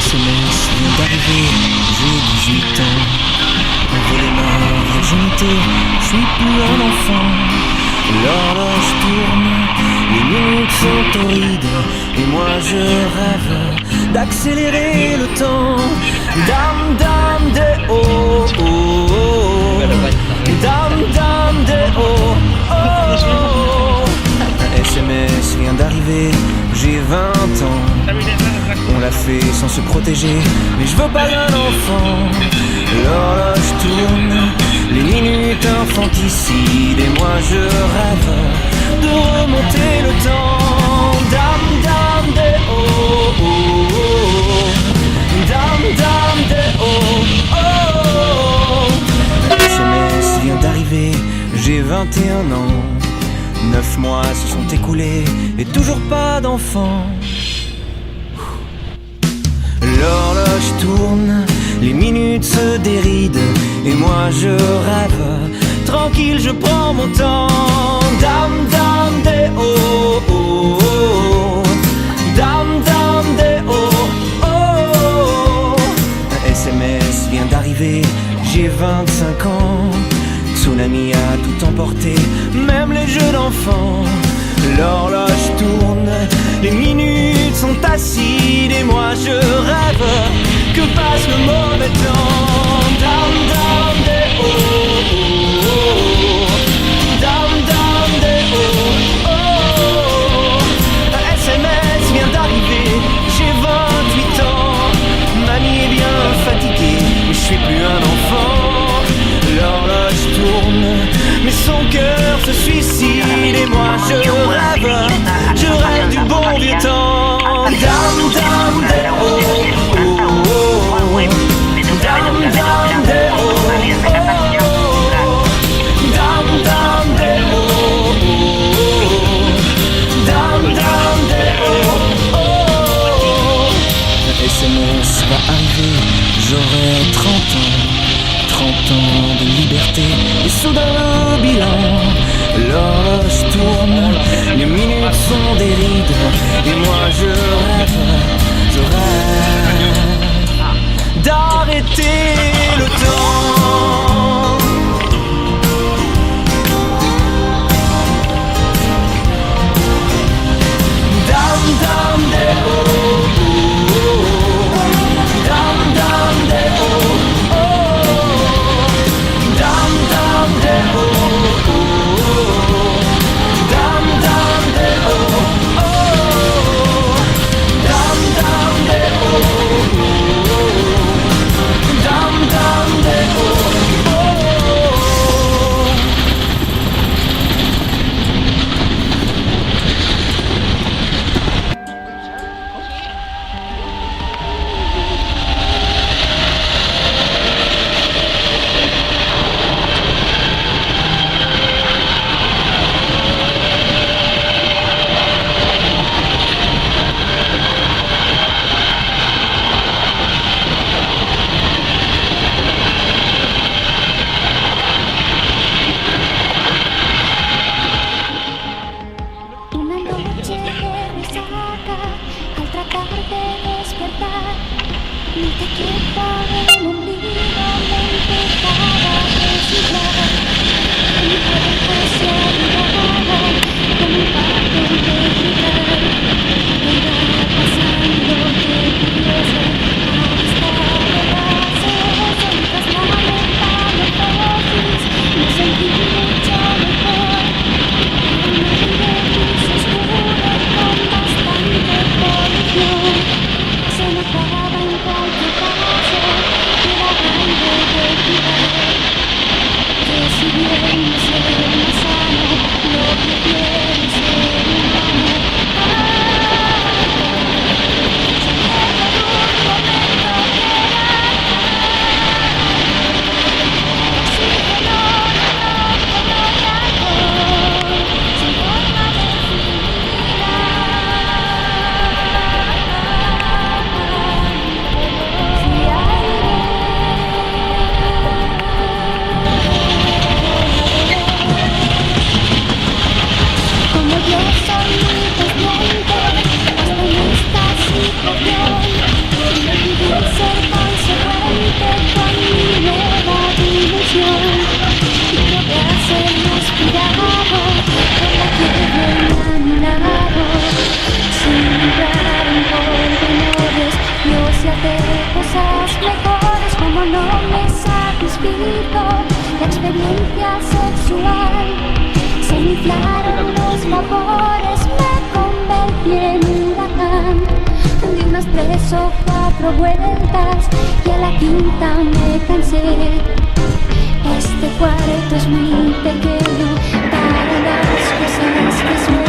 SMS vient d'arriver, j'ai 18 ans. Envolé ma virginité, je suis plus un enfant. L'horloge tourne, les minutes sont torrides, et moi je rêve d'accélérer le temps. Dame, dame, des oh, oh, oh. Dame, dame, des oh, oh, oh. Un SMS vient d'arriver, j'ai 20 ans. On l'a fait sans se protéger, mais je veux pas d'un enfant. L'horloge tourne, les minutes infanticides, et moi je rêve de remonter le temps. Dame, dame, des oh, oh, oh. Dame, dame, des oh, oh, oh. Un SMS vient d'arriver, j'ai 21 ans. 9 mois se sont écoulés, et toujours pas d'enfant. L'horloge tourne, les minutes se dérident, et moi je rêve, tranquille je prends mon temps. Dame, dame, des oh, oh, oh. Dame, dame, des oh, oh, oh. Un SMS vient d'arriver, j'ai 25 ans. Tsunami a tout emporté, même les jeux d'enfants. L'horloge tourne, les minutes sont acides, et moi je rêve que passe le mauvais temps. Dame, dame, des oh, oh, oh. Dame, dame, des oh, oh, oh. Un SMS vient d'arriver, j'ai 28 ans. Mamie est bien fatiguée, mais je suis plus un enfant. L'horloge tourne, mais son cœur se suicide, et moi je rêve du bon vieux temps. Dame, dame, des oh, oh, oh. Dame, dame, des oh, oh, oh. Dame, dame, des oh, oh, oh. Dame, dame, des oh, oh, oh. Le SMS va arriver, j'aurai 30 ans. 30 ans de liberté, et soudain le bilan. L'horloge tourne, les minutes sont des rides, et moi je rêve d'arrêter le temps. Dame, dame, des oh, oh, oh. Dame, dame, des oh, oh, oh. Dame, dame, des oh, oh, oh. Dame, dame, des oh, oh, oh. Dame, dame, des oh, oh, oh. Dame, dame, des oh, oh, oh. Si bien se me sano situación. No pude ser consecuente con mi nueva dimensión. Quiero hacernos cuidado con la que viene a mi lado. Sin mirar en pormenores, yo sé hacer cosas mejores. Como no me satisfizo la experiencia sexual, se me inflaron los vapores, me convertí en un huracán. Di unas 3 o 4 vueltas y a la quinta me cansé. Este cuarto es muy pequeño para las cosas que son.